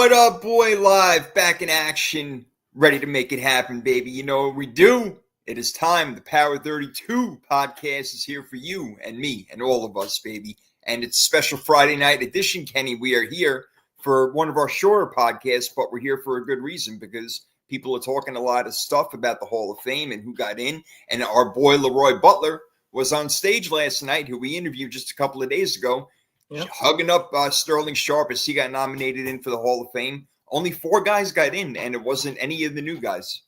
What up, boy? Live, back in action, ready to make it happen, baby. You know what we do? It is time. The Power 32 podcast is here for you and me and all of us, baby. And it's a special Friday night edition, Kenny. We are here for one of our shorter podcasts, but we're here for a good reason because people are talking a lot of stuff about the Hall of Fame and who got in. And our boy Leroy Butler was on stage last night, who we interviewed just a couple of days ago. Yep. Hugging up Sterling Sharp as he got nominated in for the Hall of Fame. Only 4 guys got in, and it wasn't any of the new guys.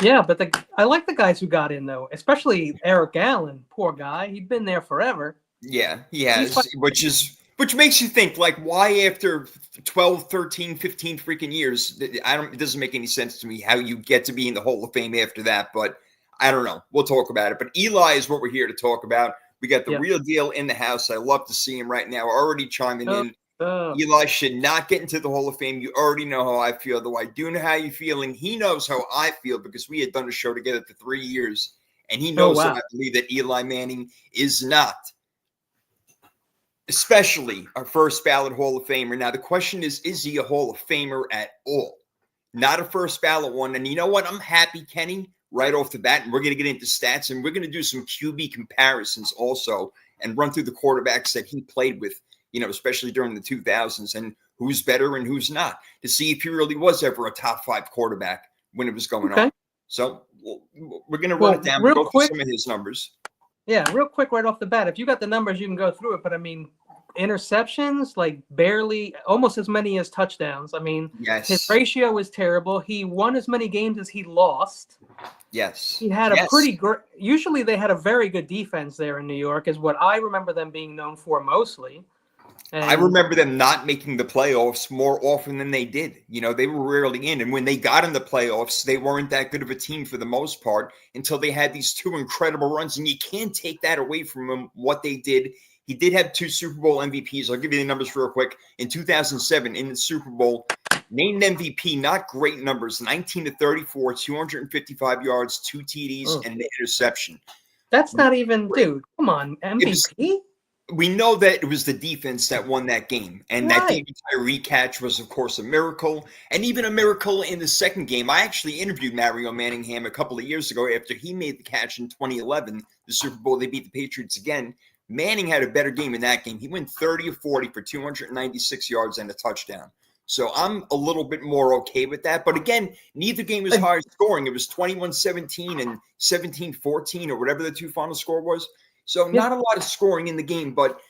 Yeah, but I like the guys who got in, though, especially Eric Allen. Poor guy. He'd been there forever. Yeah, he has, which makes you think, like, why after 12, 13, 15 freaking years, it doesn't make any sense to me how you get to be in the Hall of Fame after that, but I don't know. We'll talk about it. But Eli is what we're here to talk about. We got the real deal in the house. I love to see him right now. Already chiming in. Eli should not get into the Hall of Fame. You already know how I feel, though I do know how you feel, and he knows how I feel because we had done a show together for 3 years, and he knows that I believe that Eli Manning is not, especially our first ballot Hall of Famer. Now, the question is he a Hall of Famer at all? Not a first ballot one. And you know what? I'm happy, Kenny, right off the bat, and we're going to get into stats, and we're going to do some QB comparisons also and run through the quarterbacks that he played with, you know, especially during the 2000s, and who's better and who's not, to see if he really was ever a top 5 quarterback when it was going on. So we're going to run it down and go through some of his numbers. Yeah, real quick right off the bat. If you got the numbers, you can go through it. But, I mean, interceptions, like barely, almost as many as touchdowns. I mean, his ratio is terrible. He won as many games as he lost. Yes. He had a pretty great, usually they had a very good defense there in New York, is what I remember them being known for mostly. And I remember them not making the playoffs more often than they did. You know, they were rarely in. And when they got in the playoffs, they weren't that good of a team for the most part until they had these 2 incredible runs. And you can't take that away from them, what they did. He did have 2 Super Bowl MVPs. I'll give you the numbers real quick. In 2007, in the Super Bowl, named MVP, not great numbers, 19-34, 255 yards, 2 TDs, and an interception. That's not even, dude, come on, MVP? We know that it was the defense that won that game. And that David Tyree catch was, of course, a miracle. And even a miracle in the second game. I actually interviewed Mario Manningham a couple of years ago after he made the catch in 2011, the Super Bowl. They beat the Patriots again. Manning had a better game in that game. He went 30 of 40 for 296 yards and a touchdown. So I'm a little bit more okay with that. But again, neither game was high scoring. It was 21-17 and 17-14 or whatever the 2 final score was. So not a lot of scoring in the game. But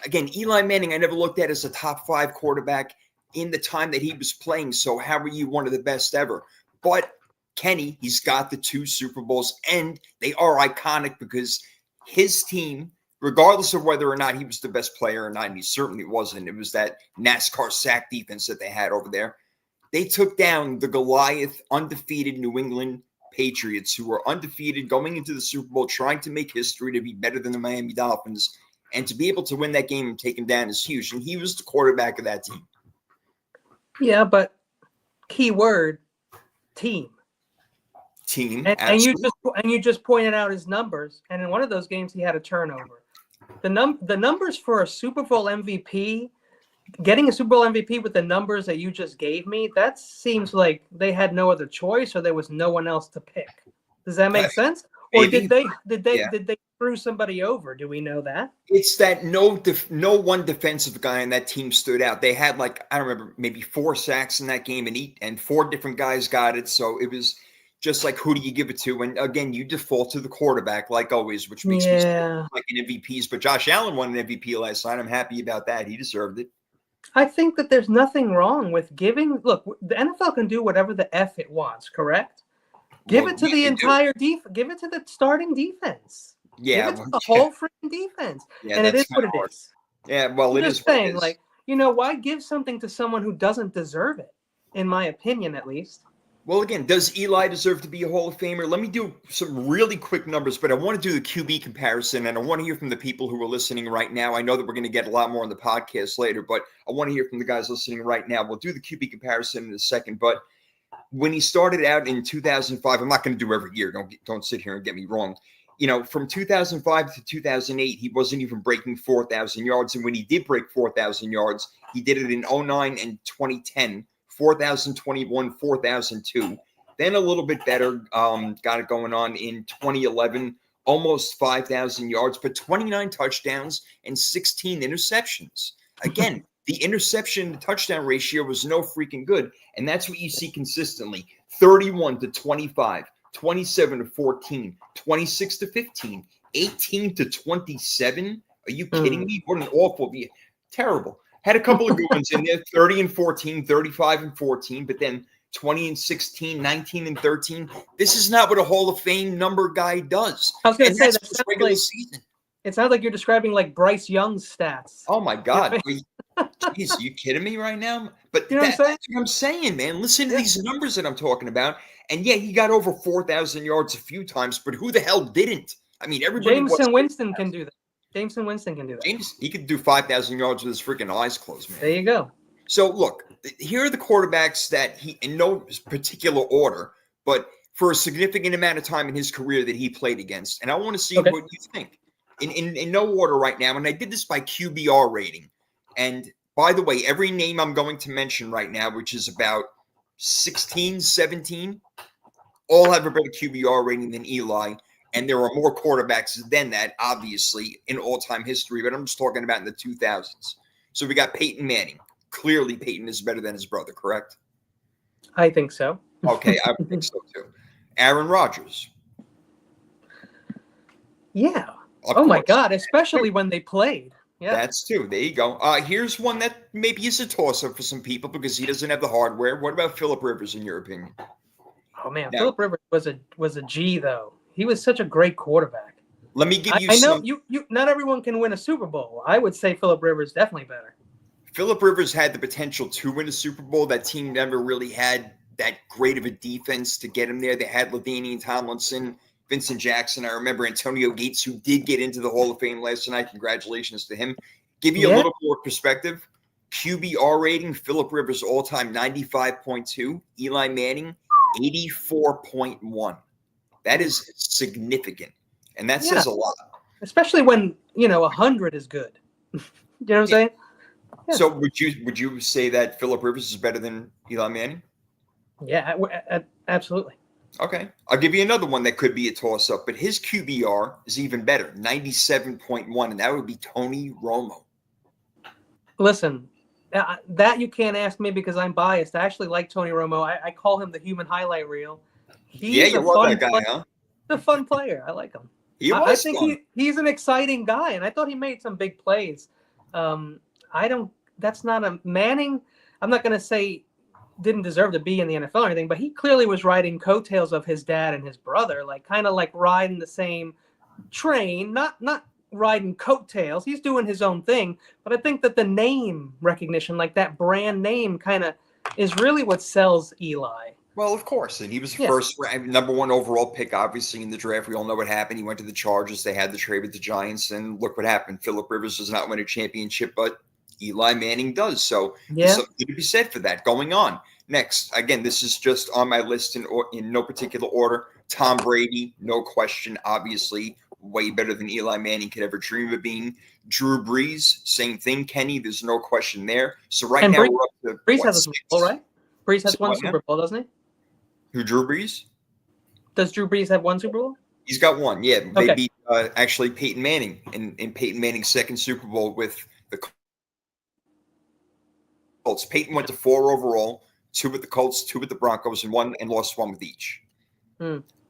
again, Eli Manning, I never looked at as a top 5 quarterback in the time that he was playing. So how are you one of the best ever? But Kenny, he's got the 2 Super Bowls, and they are iconic because his team, regardless of whether or not he was the best player or not, and he certainly wasn't, it was that NASCAR sack defense that they had over there. They took down the Goliath, undefeated New England Patriots, who were undefeated going into the Super Bowl, trying to make history to be better than the Miami Dolphins. And to be able to win that game and take him down is huge. And he was the quarterback of that team. Yeah, but key word, team. Team. And you just pointed out his numbers. And in one of those games, he had a turnover. The numbers for a Super Bowl MVP, getting a Super Bowl MVP with the numbers that you just gave me, that seems like they had no other choice or there was no one else to pick. Does that make sense? Or did they screw somebody over? Do we know that? It's that no one defensive guy on that team stood out. They had, like, I don't remember, maybe 4 sacks in that game, and 4 different guys got it. So it was just like, who do you give it to? And again, you default to the quarterback, like always, which makes me like an MVPs. But Josh Allen won an MVP last night. I'm happy about that. He deserved it. I think that there's nothing wrong with giving. Look, the NFL can do whatever the F it wants, correct? Give it to the entire defense. Give it to the starting defense. Yeah. Give it to the whole freaking defense. Yeah, and it is what it is. Yeah, well, I'm just saying, like, you know, why give something to someone who doesn't deserve it, in my opinion, at least? Well, again, does Eli deserve to be a Hall of Famer? Let me do some really quick numbers, but I want to do the QB comparison, and I want to hear from the people who are listening right now. I know that we're going to get a lot more on the podcast later, but I want to hear from the guys listening right now. We'll do the QB comparison in a second, but when he started out in 2005, I'm not going to do every year. Don't sit here and get me wrong. from 2005 to 2008, he wasn't even breaking 4,000 yards. And when he did break 4,000 yards, he did it in 09 and 2010, 4,021, 4,002. Then a little bit better, got it going on in 2011, almost 5,000 yards, but 29 touchdowns and 16 interceptions. Again, the interception to touchdown ratio was no freaking good. And that's what you see consistently. 31 to 25, 27 to 14, 26 to 15, 18 to 27. Are you kidding me? What an awful, terrible. Had a couple of good ones in there, 30 and 14, 35 and 14, but then 20 and 16, 19 and 13. This is not what a Hall of Fame number guy does. I was going to say that just regular season. It sounds like you're describing like Bryce Young's stats. Oh my God. Jeez, are you kidding me right now? But you know that's what I'm saying, man. Listen to these numbers that I'm talking about. And yeah, he got over 4,000 yards a few times, but who the hell didn't? I mean, everybody. Jameson Winston can do that. Jameson Winston can do that. He could do 5,000 yards with his freaking eyes closed, man. There you go. So look, here are the quarterbacks that he, in no particular order, but for a significant amount of time in his career that he played against. And I want to see what you think. In no order right now. And I did this by QBR rating. And by the way, every name I'm going to mention right now, which is about 16, 17, all have a better QBR rating than Eli. And there are more quarterbacks than that, obviously, in all-time history. But I'm just talking about in the 2000s. So we got Peyton Manning. Clearly, Peyton is better than his brother, correct? I think so. Okay, I think so too. Aaron Rodgers. Yeah. My God, especially when they played. Yeah. That's two. There you go. Here's one that maybe is a toss-up for some people because he doesn't have the hardware. What about Phillip Rivers, in your opinion? Oh, man. Now, Phillip Rivers was a G, though. He was such a great quarterback. Let me give you I know you not everyone can win a Super Bowl. I would say Phillip Rivers definitely better. Phillip Rivers had the potential to win a Super Bowl. That team never really had that great of a defense to get him there. They had LaDainian Tomlinson, Vincent Jackson. I remember Antonio Gates, who did get into the Hall of Fame last night. Congratulations to him. Give you a little more perspective. QBR rating, Phillip Rivers all-time 95.2. Eli Manning, 84.1. That is significant. And that says a lot. Especially when, 100 is good. You know what I'm saying? Yeah. So would you say that Phillip Rivers is better than Eli Manning? Yeah, absolutely. Okay. I'll give you another one that could be a toss-up, but his QBR is even better, 97.1, and that would be Tony Romo. Listen, that you can't ask me because I'm biased. I actually like Tony Romo. I call him the human highlight reel. You love that guy, huh? He's a fun player. I like him. I think he's an exciting guy, and I thought he made some big plays. That's not a Manning. I'm not going to say didn't deserve to be in the NFL or anything, but he clearly was riding coattails of his dad and his brother, kind of like riding the same train, not riding coattails. He's doing his own thing, but I think that the name recognition, like that brand name, kind of is really what sells Eli. Well, of course, and he was the first number one overall pick, obviously, in the draft. We all know what happened. He went to the Chargers. They had the trade with the Giants, and look what happened. Phillip Rivers does not win a championship, but Eli Manning does. So there's something to be said for that. Going on. Next, again, this is just on my list in no particular order. Tom Brady, no question, obviously, way better than Eli Manning could ever dream of being. Drew Brees, same thing, Kenny. There's no question there. So now we're up to Brees has a Super Bowl, right? Brees has one Super Bowl, doesn't he? Who, Drew Brees? Does Drew Brees have one Super Bowl? He's got one, yeah. They beat actually Peyton Manning in Peyton Manning's second Super Bowl with the Colts. Peyton went to 4 overall, 2 with the Colts, 2 with the Broncos, and lost 1 with each.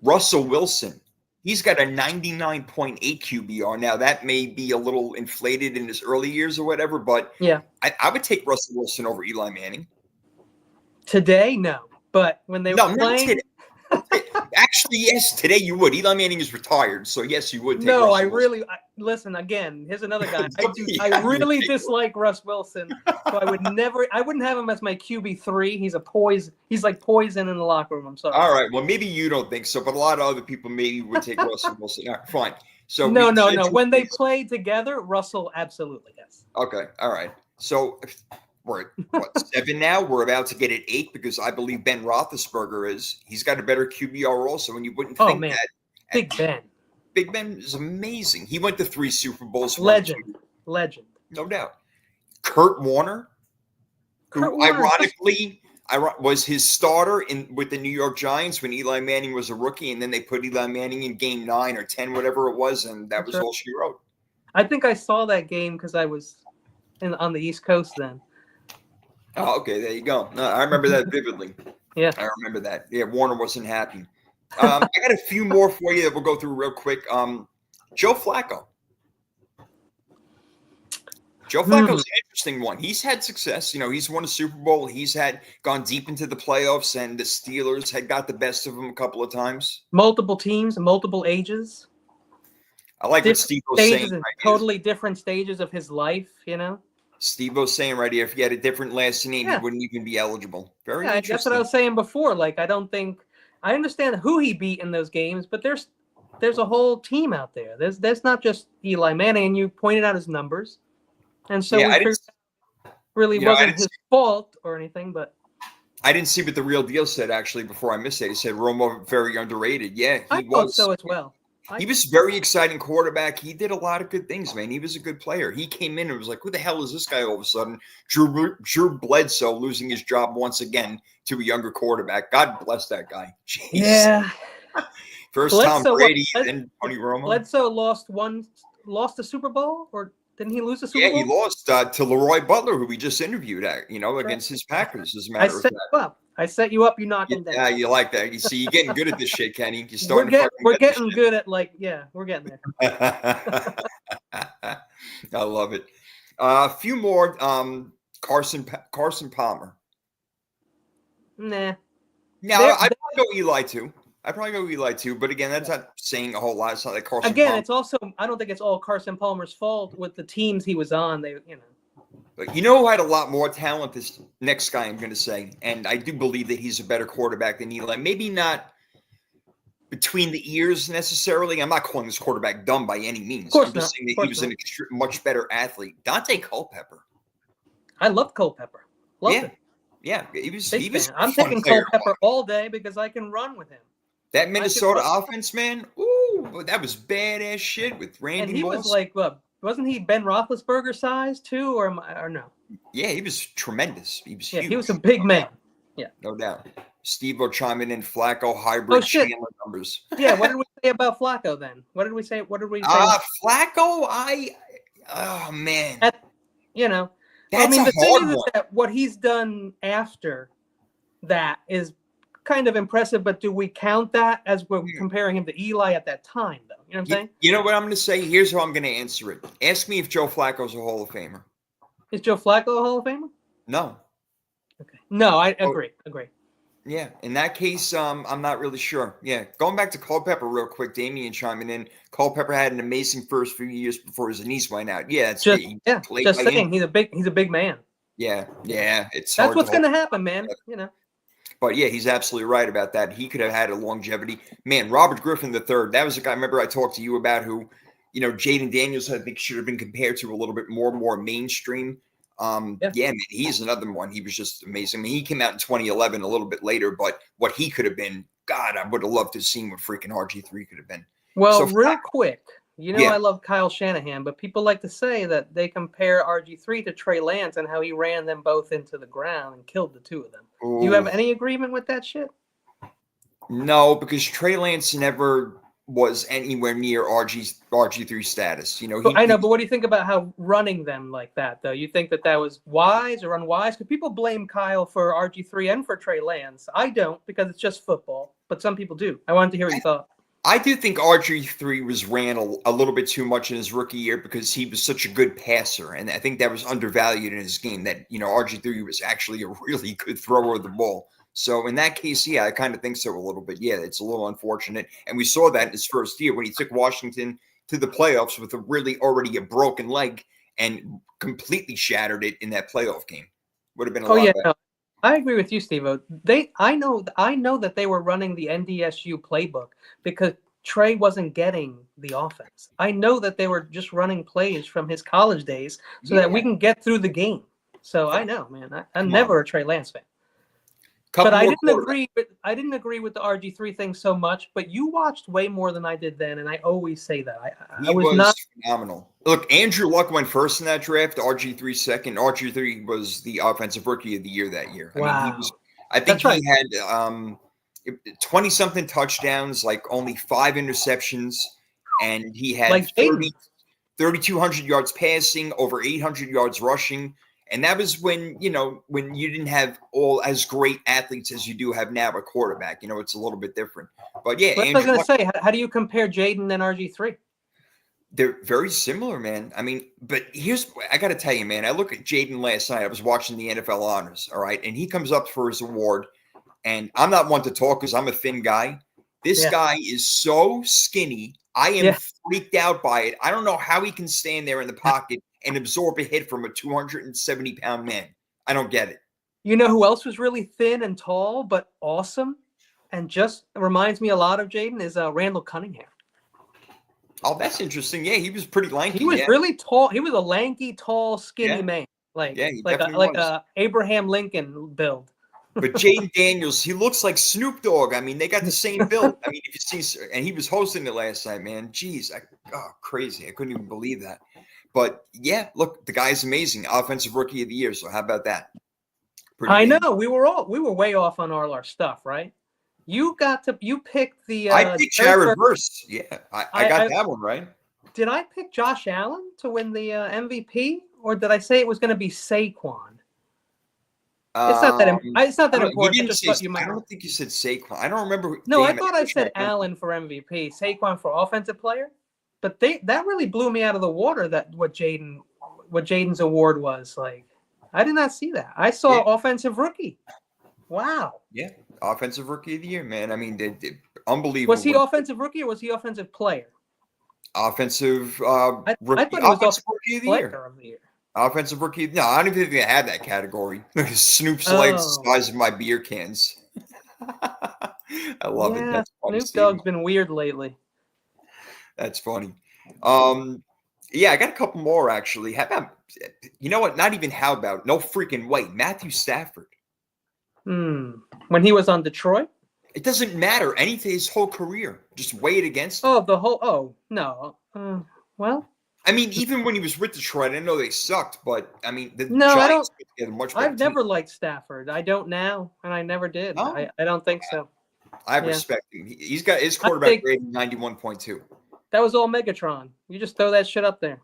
Russell Wilson, he's got a 99.8 QBR. Now, that may be a little inflated in his early years or whatever, but I would take Russell Wilson over Eli Manning. Today, no. But when they were playing... Actually, yes, today you would. Eli Manning is retired, so yes, you would take No, Russell listen, again, here's another guy. I really dislike Russ Wilson, so I wouldn't have him as my QB3. He's like poison in the locker room. I'm sorry. All right, well, maybe you don't think so, but a lot of other people maybe would take Russell Wilson. All right, fine. So No. When they played together, Russell absolutely, yes. Okay, all right. So we're at 7 now. We're about to get at 8 because I believe Ben Roethlisberger he's got a better QBR also, and you wouldn't think that. Big Ben. Big Ben is amazing. He went to 3 Super Bowls. Legend. No doubt. Kurt Warner, who ironically was his starter with the New York Giants when Eli Manning was a rookie, and then they put Eli Manning in game 9 or 10, whatever it was, and that was all she wrote. I think I saw that game because I was on the East Coast then. Oh, okay, there you go. No, I remember that vividly. Yeah, I remember that. Yeah, Warner wasn't happy. I got a few more for you that we'll go through real quick. Joe Flacco. Joe Flacco's an interesting one. He's had success. He's won a Super Bowl. He's gone deep into the playoffs, and the Steelers had got the best of him a couple of times. Multiple teams, multiple ages. I like what Steve was saying. Right, totally different stages of his life, Steve was saying right here, if he had a different last name, he wouldn't even be eligible. Very interesting. That's what I was saying before. Like, I understand who he beat in those games, but there's a whole team out there. There's not just Eli Manning, and you pointed out his numbers. And so really wasn't his fault or anything, but I didn't see what the real deal said actually before I missed it. He said Romo very underrated. Yeah, I thought so as well. He was a very exciting quarterback. He did a lot of good things, man. He was a good player. He came in and was like, who the hell is this guy all of a sudden? Drew Bledsoe losing his job once again to a younger quarterback. God bless that guy. Jeez. Yeah. First Bledsoe, Tom Brady and Tony Romo. Bledsoe lost the Super Bowl, or didn't he lose the Super Bowl? Yeah, he lost to Leroy Butler, who we just interviewed against his Packers, as a matter of fact. I set you up, you knocked him down. Yeah, you like that. You see, you're getting good at this shit, Kenny. We're getting good at we're getting there. I love it. A few more. Carson Palmer. Nah. No, I'd probably go Eli too. But again, that's not saying a whole lot. It's not like Carson. Again, Palmer. It's also, I don't think it's all Carson Palmer's fault with the teams he was on. But who had a lot more talent? This next guy I'm going to say, and I do believe that he's a better quarterback than Eli. Maybe not between the ears necessarily. I'm not calling this quarterback dumb by any means. I'm just saying that he was a much better athlete. Dante Culpepper. I love Culpepper. Loved it. Yeah, he was. I'm taking Culpepper all day because I can run with him. That Minnesota offense, man. Ooh, that was badass shit with Randy Moss. And he was like, wasn't he Ben Roethlisberger size too, or no? Yeah, he was tremendous. He was huge. He was a big man. Yeah, no doubt. Steve-O chiming in, Flacco hybrid Chandler numbers. Yeah, what did we say about Flacco then? What did we say? Flacco, oh man. That's the thing is that what he's done after that is kind of impressive, but do we count that as we're comparing him to Eli at that time, though? You know what I'm saying? You know what I'm going to say? Here's how I'm going to answer it. Ask me if Joe Flacco's a Hall of Famer. Is Joe Flacco a Hall of Famer? No. Okay. No, I agree. Yeah, in that case, I'm not really sure. Yeah, going back to Culpepper real quick, Damian chiming in. Culpepper had an amazing first few years before his knees went out. Yeah, it's just saying he's a big man. Yeah, that's what's going to happen, man. But yeah, he's absolutely right about that. He could have had a longevity. Man, Robert Griffin III, that was a guy I remember I talked to you about who, Jaden Daniels, I think, should have been compared to a little bit more mainstream. Man, he's another one. He was just amazing. I mean, he came out in 2011, a little bit later, but what he could have been, God, I would have loved to have seen what freaking RG3 could have been. Well, real quick, I love Kyle Shanahan, but people like to say that they compare RG3 to Trey Lance and how he ran them both into the ground and killed the two of them. Ooh. Do you have any agreement with that shit? No, because Trey Lance never was anywhere near RG3 status. I know, but what do you think about how running them like that, though? You think that was wise or unwise? Because people blame Kyle for RG3 and for Trey Lance. I don't, because it's just football, but some people do. I wanted to hear what you thought. I do think RG3 was ran a little bit too much in his rookie year because he was such a good passer, and I think that was undervalued in his game, that, RG3 was actually a really good thrower of the ball. So in that case, I kind of think so a little bit. Yeah, it's a little unfortunate. And we saw that in his first year when he took Washington to the playoffs with already a broken leg and completely shattered it in that playoff game. Would have been a lot better. No, I agree with you, Steve-O. I know that they were running the NDSU playbook because Trey wasn't getting the offense. I know that they were just running plays from his college days so that we can get through the game. So I know, man. I'm never a Trey Lance fan. But I didn't agree with the RG3 thing so much. But you watched way more than I did then, and I always say that I was not phenomenal. Look, Andrew Luck went first in that draft. RG3 second. RG3 was the offensive rookie of the year that year. Wow. I mean, I think he had 20 something touchdowns, like only 5 interceptions, and he had 3,200 yards passing, over 800 yards rushing. And that was when you didn't have all as great athletes as you do have now at quarterback. It's a little bit different. But yeah, I was going to say, how do you compare Jaden and RG3? They're very similar, man. I mean, but I got to tell you, man, I look at Jaden last night. I was watching the NFL Honors, all right? And he comes up for his award. And I'm not one to talk because I'm a thin guy. This guy is so skinny. I am freaked out by it. I don't know how he can stand there in the pocket and absorb a hit from a 270-pound man. I don't get it. You know who else was really thin and tall but awesome and just reminds me a lot of Jaden is Randall Cunningham. Oh, that's interesting. Yeah, he was pretty lanky. He was really tall. He was a lanky, tall, skinny man. Like a Abraham Lincoln build. But Jaden Daniels, he looks like Snoop Dogg. I mean, they got the same build. I mean, if you see, and he was hosting it last night, man. Jeez, crazy. I couldn't even believe that. But yeah, look, the guy's amazing. Offensive Rookie of the Year. So how about that? I know we were way off on all our stuff, right? You picked the. I picked Jared Verse. Yeah, I got that one right. Did I pick Josh Allen to win the MVP, or did I say it was going to be Saquon? It's not that important. I don't think you said Saquon. I don't remember. No, I thought I said Allen for MVP, Saquon for offensive player. But that really blew me out of the water. That what Jaden's award was like. I did not see that. I saw offensive rookie. Wow. Yeah, offensive Rookie of the Year, man. I mean, unbelievable. Was he offensive rookie or was he offensive player? Offensive rookie. I thought he was offensive Rookie of the Year. Offensive Rookie. No, I don't even think they had that category. Snoop's legs the size of my beer cans. I love it. That's funny. Snoop Dogg's been weird lately. That's funny. Yeah, I got a couple more actually. How about, you know what? Not even how about, no freaking way. Matthew Stafford. When he was on Detroit? It doesn't matter. Anything, his whole career. Just weigh it against him. No. Well. I mean, even when he was with Detroit, I know they sucked, but I mean, the Giants put together much better. I've never liked Stafford. I don't now, and I never did. No? I don't think so. I respect him. He's got his quarterback rating 91.2. That was all Megatron. You just throw that shit up there.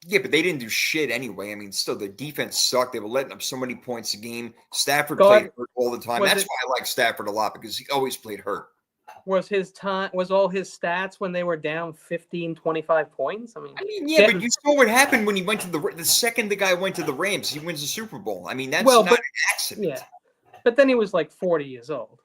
Yeah, but they didn't do shit anyway. I mean, still, the defense sucked. They were letting up so many points a game. Stafford played hurt all the time. That's why I like Stafford a lot, because he always played hurt. Was all his stats when they were down 15, 25 points? I mean, yeah, but you saw what happened when he went to the second the guy went to the Rams, he wins the Super Bowl. I mean, that's not an accident. Yeah, but then he was like 40 years old.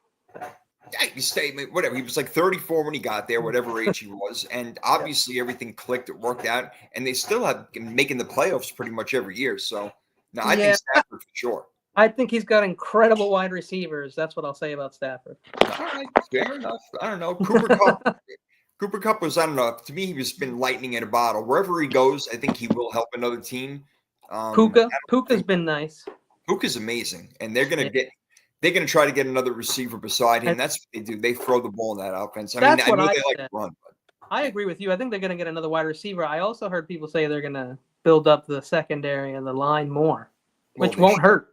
Whatever. He was like 34 when he got there, whatever age he was. And obviously everything clicked. It worked out. And they still have been making the playoffs pretty much every year. So, no, I think Stafford for sure. I think he's got incredible wide receivers. That's what I'll say about Stafford. All right, fair enough. I don't know. Cooper Kupp was, I don't know. To me, he's been lightning in a bottle. Wherever he goes, I think he will help another team. Puka's been nice. Puka's amazing. And they're going to try to get another receiver beside him. That's what they do. They throw the ball in that offense. I know they like to run. But. I agree with you. I think they're going to get another wide receiver. I also heard people say they're going to build up the secondary and the line more, which won't hurt.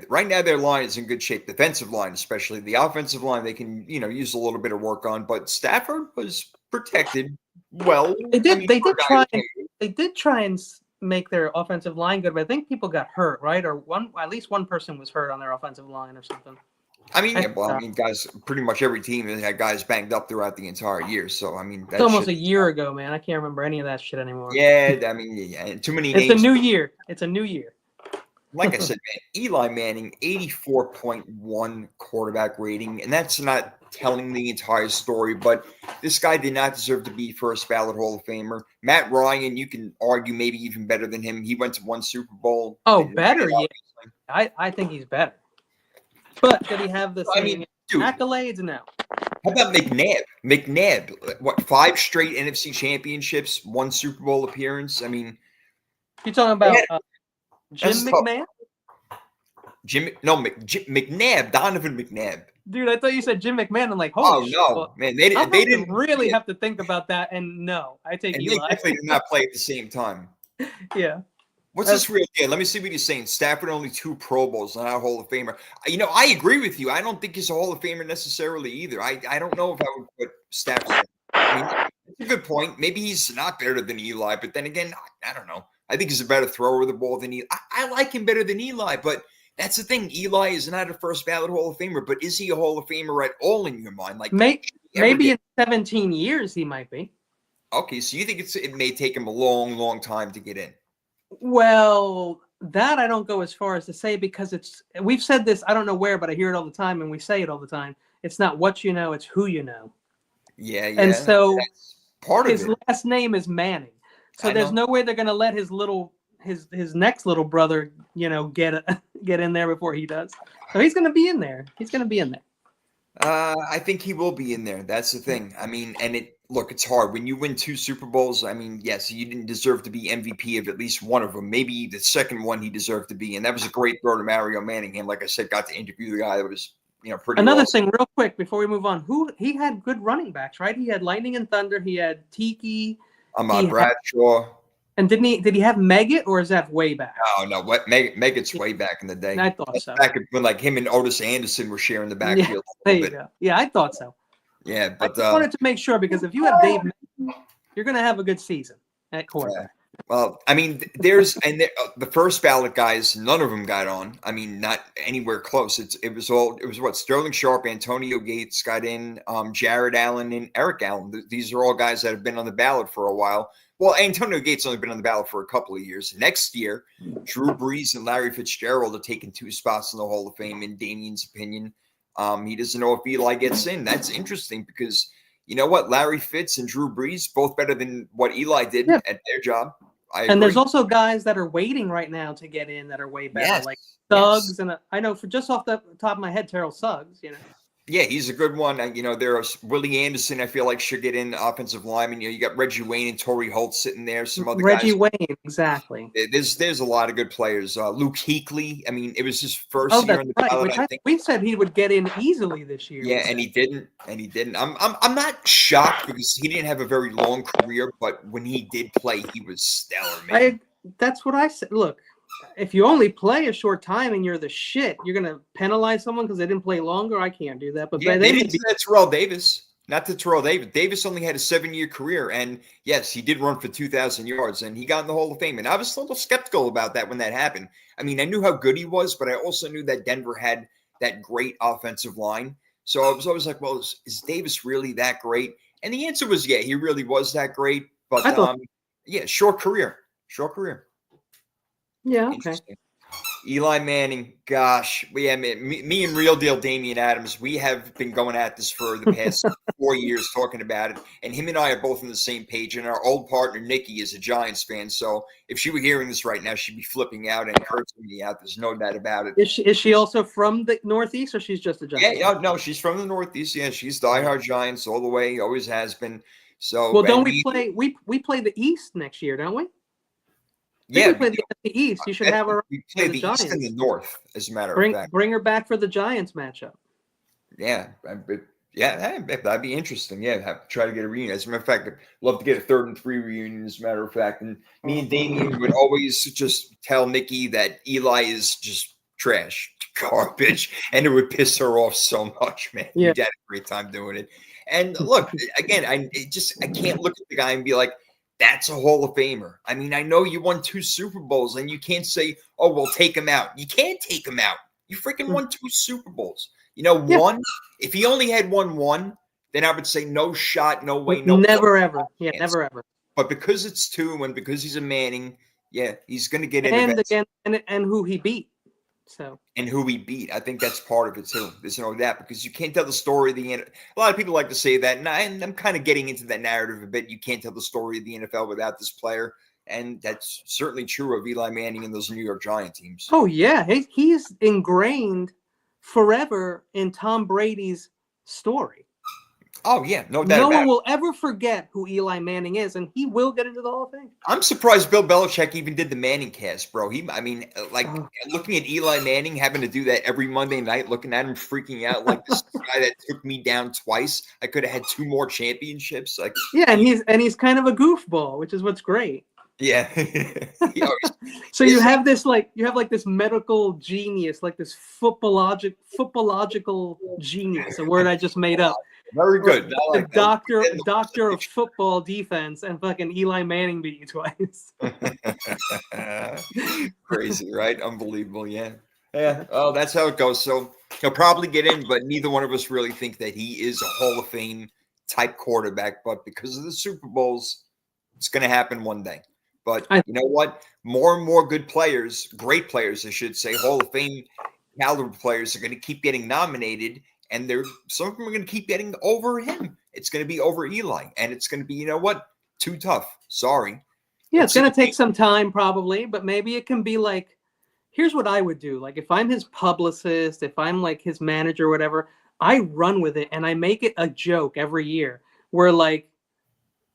Right now, their line is in good shape. Defensive line, especially. The offensive line, they can use a little bit of work on. But Stafford was protected well. They did try and make their offensive line good, but I think people got hurt, right? Or at least one person was hurt on their offensive line or something. I mean, guys, pretty much every team had guys banged up throughout the entire year. So, I mean, it's almost a year ago, man. I can't remember any of that shit anymore. Yeah, I mean, too many names. It's a new year. It's a new year. Like I said, man, Eli Manning, 84.1 quarterback rating, and that's not telling the entire story, but this guy did not deserve to be first ballot Hall of Famer. Matt Ryan, you can argue maybe even better than him. He went to one Super Bowl. Oh, better, yeah. I think he's better. But did he have the same accolades? No. How about McNabb? McNabb, 5 straight NFC championships, 1 Super Bowl appearance? I mean, you're talking about Jim McMahon? McNabb, Donovan McNabb. Dude, I thought you said Jim McMahon. I'm like, Oh holy shit. no, Well, man, they didn't really have to think about that. And no, I take and they Eli. definitely did not play at the same time. Yeah. What's this real deal? Let me see what he's saying. Stafford only 2 Pro Bowls, not a Hall of Famer. I agree with you. I don't think he's a Hall of Famer necessarily either. I don't know if I would put Stafford in. I mean, it's a good point. Maybe he's not better than Eli, but then again, I don't know. I think he's a better thrower of the ball than Eli. I like him better than Eli, but that's the thing. Eli is not a first ballot Hall of Famer, but is he a Hall of Famer at all in your mind? Like maybe in 17 years he might be. Okay, so you think it may take him a long, long time to get in? Well, that I don't go as far as to say, because we've said this, I don't know where, but I hear it all the time and we say it all the time. It's not what you know, it's who you know. Yeah. And so that's part of his last name is Manning. So there's no way they're going to let his next little brother, get in there before he does. So he's going to be in there. I think he will be in there. That's the thing. I mean, it's hard when you win 2 Super Bowls. I mean, yes, you didn't deserve to be MVP of at least one of them. Maybe the second one he deserved to be, and that was a great throw to Mario Manning. And like I said, got to interview the guy that was, pretty. Another thing, real quick, before we move on, he had good running backs, right? He had Lightning and Thunder. He had Tiki. Ahmad Bradshaw. And did he have Meggett, or is that way back? No. What Meggett's way back in the day. I thought so. Back when like him and Otis Anderson were sharing the backfield. There you go. Yeah, I thought so. Yeah, but I wanted to make sure, because if you have Dave, you're going to have a good season at quarterback. Yeah. Well, I mean, the first ballot guys, none of them got on. I mean, not anywhere close. It was what Sterling Sharp, Antonio Gates got in, Jared Allen, and Eric Allen. These are all guys that have been on the ballot for a while. Well, Antonio Gates only been on the ballot for a couple of years. Next year, Drew Brees and Larry Fitzgerald are taking 2 spots in the Hall of Fame, in Damien's opinion. He doesn't know if Eli gets in. That's interesting, because you know what? Larry Fitz and Drew Brees, both better than what Eli did at their job. And there's also guys that are waiting right now to get in that are way better, like Suggs. And I know, for just off the top of my head, Terrell Suggs, Yeah, he's a good one. There's Willie Anderson, I feel like, should get in offensive lineman. You got Reggie Wayne and Torrey Holt sitting there. Some other guys. Reggie Wayne, exactly. There's a lot of good players. Luke Kuechly. I mean, it was his first year in the ballot. I think we said he would get in easily this year. Yeah, and he didn't. I'm not shocked, because he didn't have a very long career, but when he did play, he was stellar, man. That's what I said. Look, if you only play a short time and you're the shit, you're going to penalize someone because they didn't play longer. I can't do that. But they didn't do that to Terrell Davis. Not to Terrell Davis. Davis only had a 7-year career. And yes, he did run for 2,000 yards, and he got in the Hall of Fame. And I was a little skeptical about that when that happened. I mean, I knew how good he was, but I also knew that Denver had that great offensive line. So I was always like, well, is Davis really that great? And the answer was, yeah, he really was that great. But short career. Yeah, okay. Eli Manning, gosh, me and Real Deal Damian Adams, we have been going at this for the past 4 years talking about it, and him and I are both on the same page, and our old partner, Nikki, is a Giants fan, so if she were hearing this right now, she'd be flipping out and cursing me out. There's no doubt about it. Is she also from the Northeast, or she's just a Giants fan? No, she's from the Northeast. Yeah, she's diehard Giants all the way, always has been. So, well, don't we play the East next year, don't we? Yeah, we play the East. You should have her. We play the East and the North, as a matter of fact. Bring her back for the Giants matchup. Yeah, that'd be interesting. Yeah, try to get a reunion. As a matter of fact, I'd love to get a 3rd and 3 reunion, as a matter of fact. And me and Damien would always just tell Nikki that Eli is just trash, garbage, and it would piss her off so much, man. Yeah. We had a great time doing it. And look, again, I can't look at the guy and be like, that's a Hall of Famer. I mean, I know you won 2 Super Bowls, and you can't say, oh, well, take him out. You can't take him out. You freaking won 2 Super Bowls. One, if he only had won 1, then I would say no shot, no way, no. Never, ever. Yeah, never, ever. But because it's 2 and because he's a Manning, yeah, he's going to get in. And again, and who he beat. And who he beat. I think that's part of it too. There's no doubt, because you can't tell the story of the NFL. A lot of people like to say that, and I'm kind of getting into that narrative a bit. You can't tell the story of the NFL without this player, and that's certainly true of Eli Manning and those New York Giant teams. Oh yeah, he's ingrained forever in Tom Brady's story. Oh yeah, no doubt No about one it. will ever forget who Eli Manning is, and he will get into the Hall of Fame. I'm surprised Bill Belichick even did the Manning cast, bro. Like Oh. looking at Eli Manning having to do that every Monday night, looking at him freaking out like this guy that took me down twice. I could have had 2 more championships. Like, Yeah, and he's kind of a goofball, which is what's great. yeah. So you have this this medical genius, like this footballogical genius, a word I just made up. Very good. I The like that. doctor of football defense, and fucking Eli Manning beat you twice. Crazy, right? Unbelievable. Yeah. Yeah. Oh, that's how it goes. So he'll probably get in, but neither one of us really think that he is a Hall of Fame type quarterback. But because of the Super Bowls, it's going to happen one day. But you know what? More and more good players, great players, I should say, Hall of Fame caliber players are going to keep getting nominated, and some of them are going to keep getting over him. It's going to be over Eli, and it's going to be, you know what? Too tough. Sorry. Yeah, it's going to take some time probably, but maybe it can be like, here's what I would do. Like if I'm his publicist, if I'm like his manager or whatever, I run with it and I make it a joke every year where like,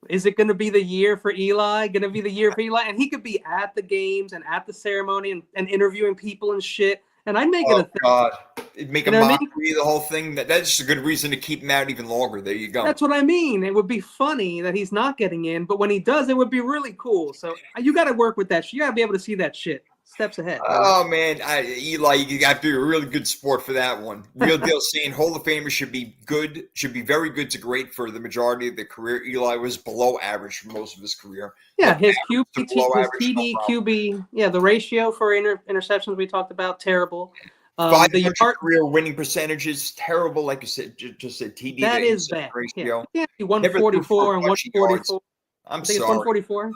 is it going to be the year for Eli? Going to be the year for Eli? And he could be at the games and at the ceremony and interviewing people and shit. And I'd make it a thing. God. It'd make a mockery of the whole thing. That's just a good reason to keep him out even longer. There you go. That's what I mean. It would be funny that he's not getting in, but when he does, it would be really cool. So you got to work with that shit. You got to be able to see that shit steps ahead. Oh, man. Eli, you got to be a really good sport for that one. Real deal. Saying Hall of Famers should be good, should be very good to great for the majority of their career. Eli was below average for most of his career. Yeah, his QB, his TD, QB, yeah, the ratio for interceptions we talked about, terrible. 500 career winning percentage is terrible. Like you said, just said TD. That is bad. Ratio. Yeah, 144 and 144. I'm sorry. It's 144.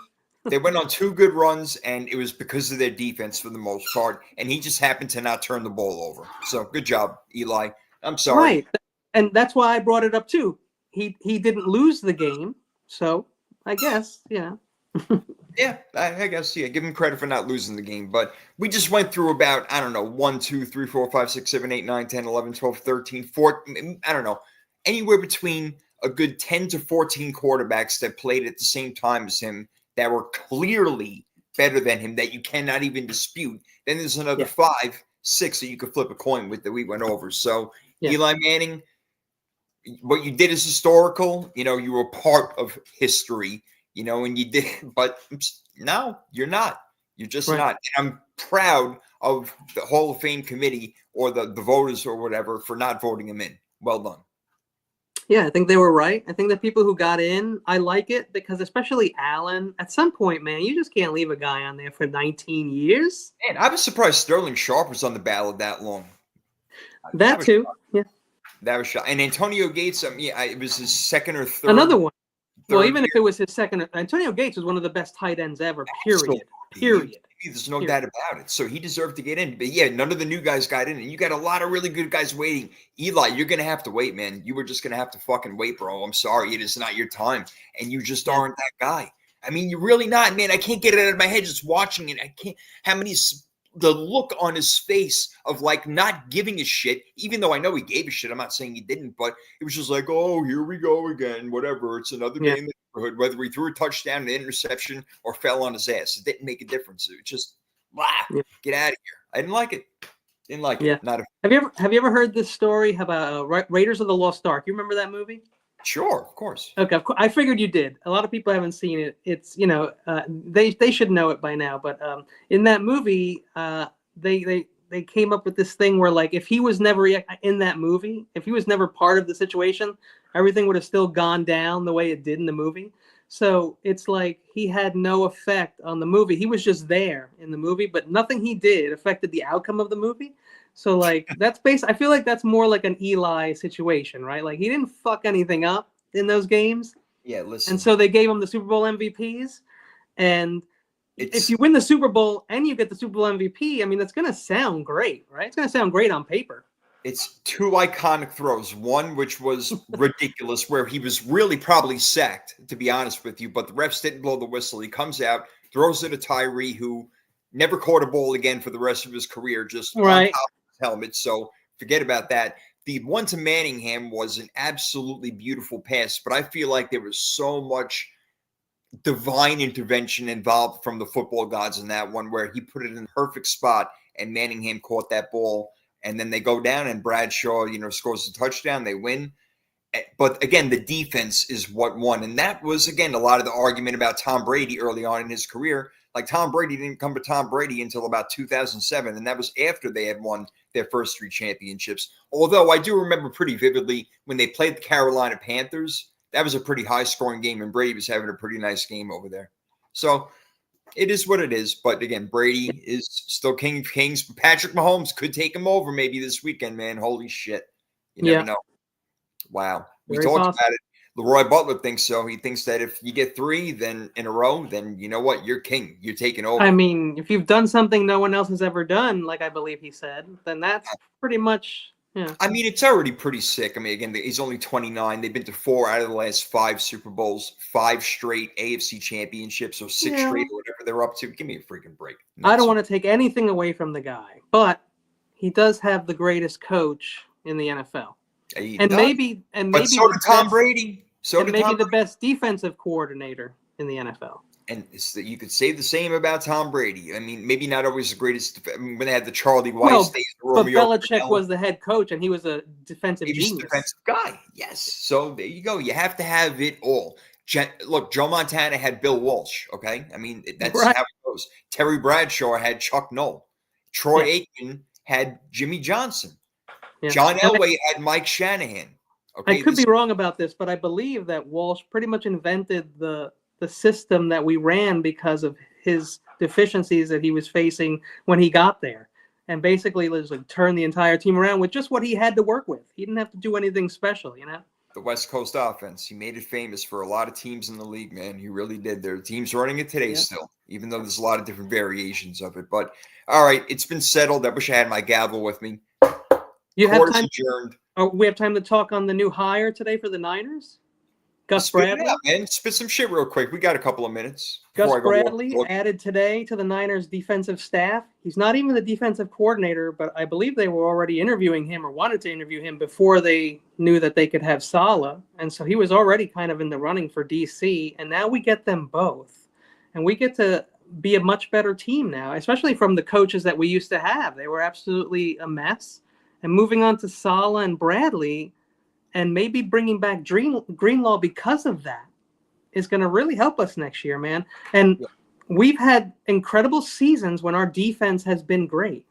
They went on 2 good runs, and it was because of their defense for the most part. And he just happened to not turn the ball over. So good job, Eli. I'm sorry. Right, and that's why I brought it up too. He didn't lose the game, so I guess yeah. Yeah, I guess, yeah, give him credit for not losing the game. But we just went through about, I don't know, 1, 2, 3, 4, 5, 6, 7, 8, 9, 10, 11, 12, 13, 14, I don't know, anywhere between a good 10 to 14 quarterbacks that played at the same time as him that were clearly better than him that you cannot even dispute. Then there's another 5, 6 that you could flip a coin with that we went over. So Eli Manning, what you did is historical. You know, you were part of history. You know, and you did, but no, you're not. You're just not. And I'm proud of the Hall of Fame committee or the voters or whatever for not voting him in. Well done. Yeah, I think they were right. I think the people who got in, I like it because especially Allen, at some point, man, you just can't leave a guy on there for 19 years. Man, I was surprised Sterling Sharp was on the ballot that long. That too. Yeah. That was shot. And Antonio Gates, it was his second or third. Another one. Well, even if it was his second, Antonio Gates was one of the best tight ends ever, period. Period. There's no doubt about it. So he deserved to get in. But yeah, none of the new guys got in. And you got a lot of really good guys waiting. Eli, you're going to have to wait, man. You were just going to have to fucking wait, bro. I'm sorry. It is not your time. And you just aren't that guy. I mean, you're really not, man. I can't get it out of my head just watching it. I can't. The look on his face of like not giving a shit, even though I know he gave a shit. I'm not saying he didn't, but it was just like, oh, here we go again. Whatever. It's another day in the neighborhood. Whether he threw a touchdown, an interception, or fell on his ass, it didn't make a difference. It was just, get out of here. I didn't like it. Didn't like it. Not a- Have you ever heard this story about Raiders of the Lost Ark? You remember that movie? Sure, of course. Okay, I figured you did. A lot of people haven't seen it. It's they should know it by now. But in that movie, they came up with this thing where like if he was never in that movie, if he was never part of the situation, everything would have still gone down the way it did in the movie. So it's like he had no effect on the movie. He was just there in the movie, but nothing he did affected the outcome of the movie. So like I feel like that's more like an Eli situation, right? Like he didn't fuck anything up in those games. Yeah, listen. And so they gave him the Super Bowl MVPs. And if you win the Super Bowl and you get the Super Bowl MVP, I mean, that's going to sound great, right? It's going to sound great on paper. It's 2 iconic throws. One, which was ridiculous, where he was really probably sacked, to be honest with you, but the refs didn't blow the whistle. He comes out, throws it to Tyree, who never caught a ball again for the rest of his career, just on top of his helmet. So forget about that. the one to Manningham was an absolutely beautiful pass, but I feel like there was so much divine intervention involved from the football gods in that one, where he put it in the perfect spot and Manningham caught that ball, and then they go down and Bradshaw, scores a touchdown. They win. But again, the defense is what won. And that was, again, a lot of the argument about Tom Brady early on in his career. Like, Tom Brady didn't come to Tom Brady until about 2007, and that was after they had won their first 3 championships. Although I do remember pretty vividly when they played the Carolina Panthers, that was a pretty high-scoring game, and Brady was having a pretty nice game over there. So it is what it is. But again, Brady is still king of kings. Patrick Mahomes could take him over maybe this weekend, man. Holy shit. You never know. Wow. We talked about it. Leroy Butler thinks so. He thinks that if you get 3 then in a row, then you know what? You're king. You're taking over. I mean, if you've done something no one else has ever done, like I believe he said, then that's pretty much, yeah. I mean, it's already pretty sick. I mean, again, he's only 29. They've been to 4 out of the last 5 Super Bowls, 5 straight AFC championships, or 6 straight, or whatever they're up to. Give me a freaking break. I don't want to take anything away from the guy, but he does have the greatest coach in the NFL. And maybe so did Tom Brady. So did maybe the best defensive coordinator in the NFL. And you could say the same about Tom Brady. I mean, maybe not always the greatest. I mean, when they had the Charlie Weiss days, but Belichick was the head coach, and he was a defensive genius. A defensive guy, yes. So there you go. You have to have it all. Look, Joe Montana had Bill Walsh. Okay, I mean that's how it goes. Terry Bradshaw had Chuck Noll. Troy Aikman had Jimmy Johnson. Yeah. John Elway had Mike Shanahan. Okay, I could be wrong about this, but I believe that Walsh pretty much invented the system that we ran because of his deficiencies that he was facing when he got there. And basically, turned the entire team around with just what he had to work with. He didn't have to do anything special, The West Coast offense. He made it famous for a lot of teams in the league, man. He really did. There are teams running it today still, even though there's a lot of different variations of it. But, all right, it's been settled. I wish I had my gavel with me. You have time? We have time to talk on the new hire today for the Niners? Gus Bradley? Yeah, man. Spit some shit real quick. We got a couple of minutes. Gus Bradley added today to the Niners defensive staff. He's not even the defensive coordinator, but I believe they were already interviewing him or wanted to interview him before they knew that they could have Saleh. And so he was already kind of in the running for DC. And now we get them both. And we get to be a much better team now, especially from the coaches that we used to have. They were absolutely a mess. And moving on to Saleh and Bradley, and maybe bringing back Greenlaw because of that, is going to really help us next year, man. And we've had incredible seasons when our defense has been great.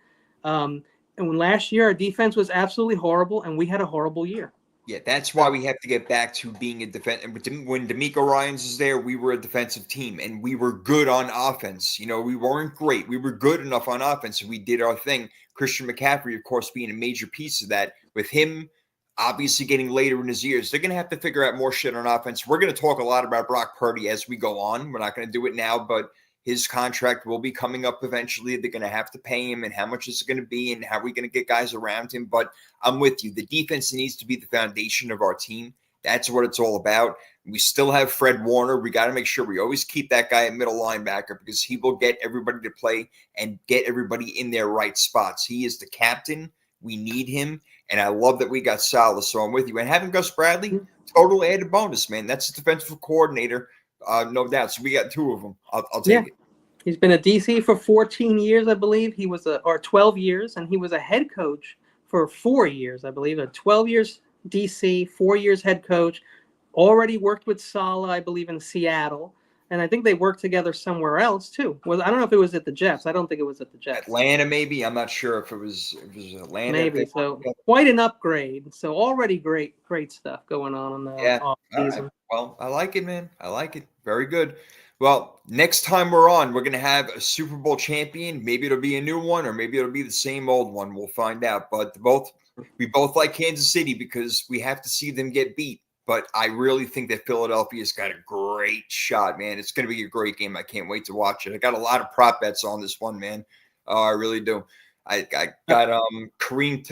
And when last year our defense was absolutely horrible, and we had a horrible year. Yeah, that's why we have to get back to being a defense. When DeMeco Ryans was there, we were a defensive team, and we were good on offense. We weren't great. We were good enough on offense, and we did our thing. Christian McCaffrey, of course, being a major piece of that. With him obviously getting later in his years, they're going to have to figure out more shit on offense. We're going to talk a lot about Brock Purdy as we go on. We're not going to do it now, but his contract will be coming up eventually. They're going to have to pay him, and how much is it going to be, and how are we going to get guys around him? But I'm with you. The defense needs to be the foundation of our team. That's what it's all about. We still have Fred Warner. We got to make sure we always keep that guy at middle linebacker, because he will get everybody to play and get everybody in their right spots. He is the captain. We need him. And I love that we got Saleh, so I'm with you. And having Gus Bradley, total added bonus, man. That's a defensive coordinator, no doubt. So we got 2 of them. I'll take it. He's been a DC for 14 years, I believe. He was or 12 years, and he was a head coach for 4 years, I believe. 12 years DC, 4 years head coach. Already worked with Saleh, I believe, in Seattle. And I think they worked together somewhere else, too. I don't know if it was at the Jets. I don't think it was at the Jets. Atlanta, maybe. I'm not sure if it was Atlanta. Maybe. So quite an upgrade. So already great stuff going on the offseason. Right. Well, I like it, man. I like it. Very good. Well, next time we're on, we're going to have a Super Bowl champion. Maybe it'll be a new one, or maybe it'll be the same old one. We'll find out. But we both like Kansas City because we have to see them get beat. But I really think that Philadelphia's got a great shot, man. It's going to be a great game. I can't wait to watch it. I got a lot of prop bets on this one, man. I really do. I got Kareem.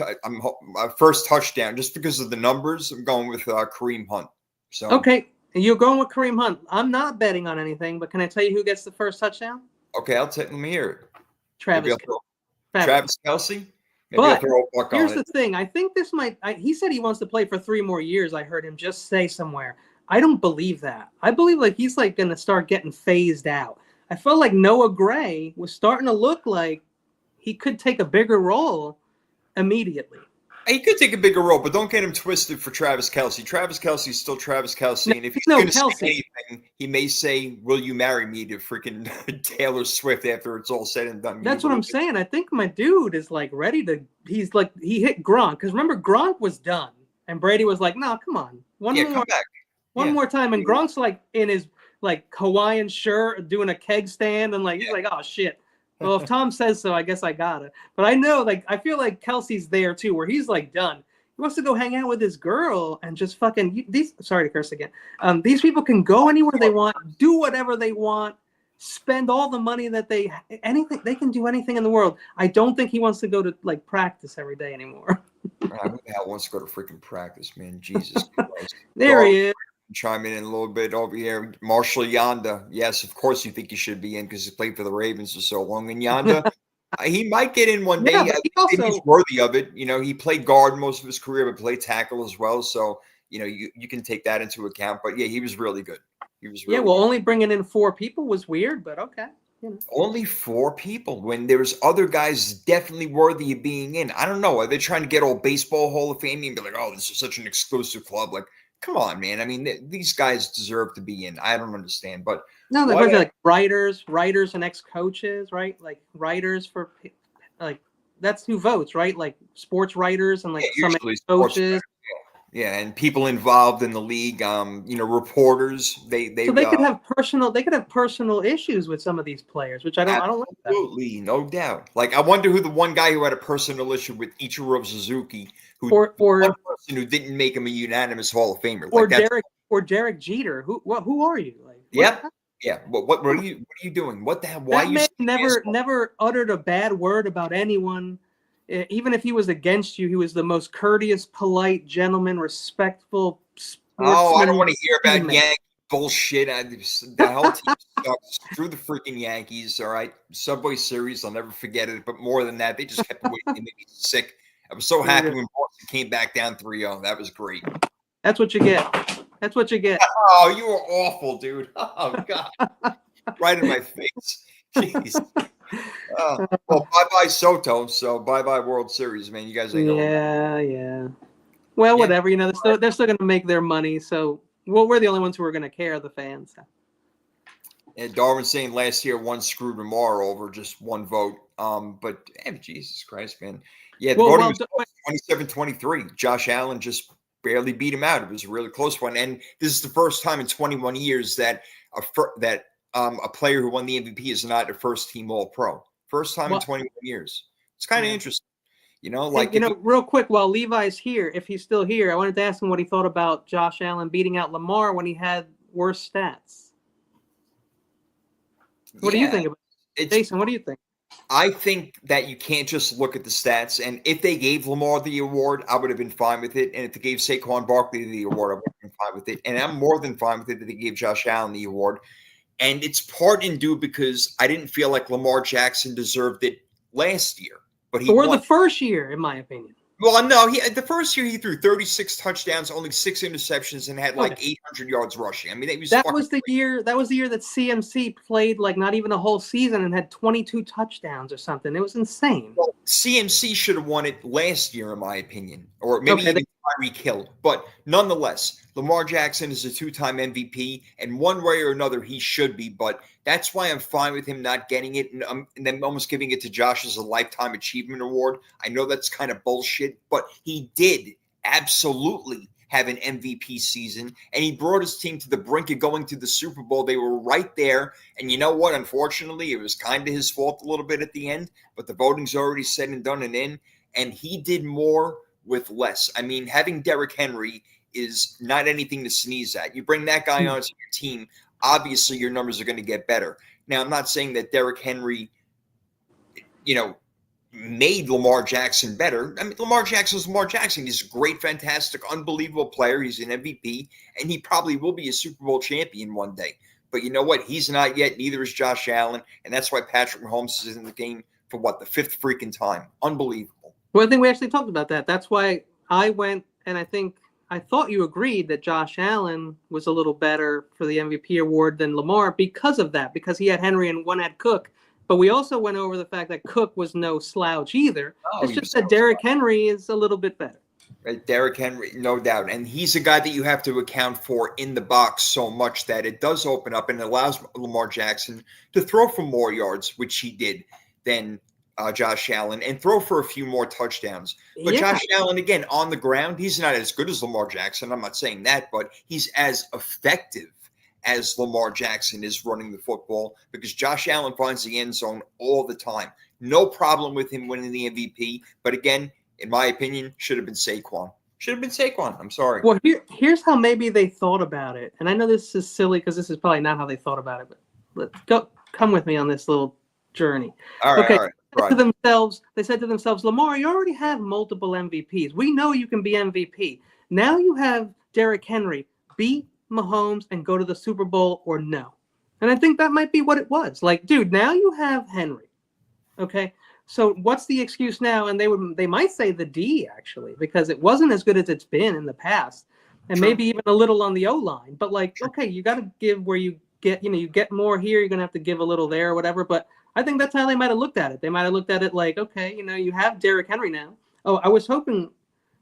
My first touchdown, just because of the numbers. I'm going with Kareem Hunt. So okay, you're going with Kareem Hunt. I'm not betting on anything, but can I tell you who gets the first touchdown? Okay, let me hear it. Travis Kelce. Maybe I'll But throw a buck here's on the it. thing. I think this might. He said he wants to play for 3 more years. I heard him just say somewhere. I don't believe that. I believe like he's like going to start getting phased out. I felt like Noah Gray was starting to look like he could take a bigger role immediately. He could take a bigger role, but don't get him twisted for Travis Kelce. Travis Kelce's still Travis Kelce, and if he's going to say anything, he may say, "Will you marry me?" to freaking Taylor Swift after it's all said and done. That's what I'm saying. I think my dude is like ready to. He's like he hit Gronk because remember Gronk was done, and Brady was like, "No, come on, come back, one more time." And Gronk's like in his like Hawaiian shirt doing a keg stand, and like he's like, "Oh shit." Well, if Tom says so, I guess I got it. But I know, like, I feel like Kelsey's there too, where he's like done. He wants to go hang out with his girl and just fucking these. Sorry to curse again. These people can go anywhere they want, do whatever they want, spend all the money that anything they can do anything in the world. I don't think he wants to go to like practice every day anymore. Who the hell wants to go to freaking practice, man? Jesus Christ. There he is. Chime in a little bit over here. Marshall Yanda. Yes, of course you think he should be in because he played for the Ravens for so long. And Yanda, he might get in one day. Yeah, he's worthy of it. You know, he played guard most of his career, but played tackle as well. So, you know, you can take that into account. But, yeah, he was really good. He was really good. Only bringing in 4 people was weird, but okay. You know. Only 4 people when there's other guys definitely worthy of being in. I don't know. Are they trying to get all baseball Hall of Fame and be like, oh, this is such an exclusive club? Like, come on, man. I mean, these guys deserve to be in. I don't understand, but no, they're like writers and ex-coaches, right? Like writers for like that's who votes, right? Like sports writers and like some coaches. Yeah, and people involved in the league, you know, reporters. They could have personal issues with some of these players, which I don't like that. Absolutely, no doubt. Like I wonder who the one guy who had a personal issue with Ichiro Suzuki, or one person who didn't make him a unanimous Hall of Famer, or Derek Jeter. Who are you? Like, yeah. What are you doing? What the hell? Why that man never uttered a bad word about anyone. Even if he was against you, he was the most courteous, polite, gentleman, respectful sportsman. Oh, I don't want to hear about Yankee bullshit. The whole team sucks. Screw the freaking Yankees, all right? Subway Series, I'll never forget it. But more than that, they just kept winning. They made me sick. I was so happy when Boston came back down 3-0. That was great. That's what you get. That's what you get. Oh, you were awful, dude. Oh, God. Right in my face. Jeez. Well, bye-bye Soto, so bye-bye World Series, man. You guys ain't going. Yeah. Well, whatever. You know, they're still going to make their money, so we're the only ones who are going to care, the fans. So. And Darwin's saying last year one screwed Lamar over just one vote. But Jesus Christ, man. Yeah, the voting was 27-23. Josh Allen just barely beat him out. It was a really close one, and this is the first time in 21 years that a player who won the MVP is not a first-team All-Pro. First time in 21 years. It's kind of interesting. You know, like real quick, while Levi's here, if he's still here, I wanted to ask him what he thought about Josh Allen beating out Lamar when he had worse stats. What do you think about it? Jason, what do you think? I think that you can't just look at the stats. And if they gave Lamar the award, I would have been fine with it. And if they gave Saquon Barkley the award, I would have been fine with it. And I'm more than fine with it that they gave Josh Allen the award. And it's part and due because I didn't feel like Lamar Jackson deserved it last year. But he won. The first year, in my opinion. Well, no, the first year he threw 36 touchdowns, only 6 interceptions, and had like 800 yards rushing. I mean, that was the year. That was the year that CMC played like not even a whole season and had 22 touchdowns or something. It was insane. Well, CMC should have won it last year, in my opinion, or maybe even Tyreek Hill. But nonetheless, Lamar Jackson is a 2-time MVP, and one way or another he should be. But that's why I'm fine with him not getting it, and then almost giving it to Josh as a lifetime achievement award. I know that's kind of bullshit, but he did absolutely have an MVP season, and he brought his team to the brink of going to the Super Bowl. They were right there, and you know what? Unfortunately, it was kind of his fault a little bit at the end, but the voting's already said and done and in, and he did more with less. I mean, having Derrick Henry is not anything to sneeze at. You bring that guy onto your team, obviously your numbers are going to get better. Now, I'm not saying that Derrick Henry, made Lamar Jackson better. I mean, Lamar Jackson's Lamar Jackson. He's a great, fantastic, unbelievable player. He's an MVP, and he probably will be a Super Bowl champion one day. But you know what? He's not yet. Neither is Josh Allen, and that's why Patrick Mahomes is in the game for the 5th freaking time. Unbelievable. Well, I think we actually talked about that. That's why I went, and I thought you agreed that Josh Allen was a little better for the MVP award than Lamar because of that, because he had Henry and one had Cook. But we also went over the fact that Cook was no slouch either. Oh, it's just that Derrick Henry is a little bit better. Right, Derrick Henry, no doubt. And he's a guy that you have to account for in the box so much that it does open up and allows Lamar Jackson to throw for more yards, which he did, than Josh Allen, and throw for a few more touchdowns. But Josh Allen, again, on the ground, he's not as good as Lamar Jackson. I'm not saying that, but he's as effective as Lamar Jackson is running the football, because Josh Allen finds the end zone all the time. No problem with him winning the MVP. But again, in my opinion, should have been Saquon. Should have been Saquon. I'm sorry. Well, here's how maybe they thought about it. And I know this is silly because this is probably not how they thought about it, but come with me on this little journey. All right, okay. all right. They said to themselves, Lamar, you already have multiple MVPs. We know you can be MVP. Now you have Derrick Henry beat Mahomes and go to the Super Bowl, or no. And I think that might be what it was. Like, dude, now you have Henry. Okay. So what's the excuse now? And they might say the D, actually, because it wasn't as good as it's been in the past, and maybe even a little on the O-line. But like, okay, you got to give where you get, you get more here. You're going to have to give a little there or whatever. But I think that's how they might have looked at it. They might have looked at it like, okay, you have Derrick Henry now. Oh, I was hoping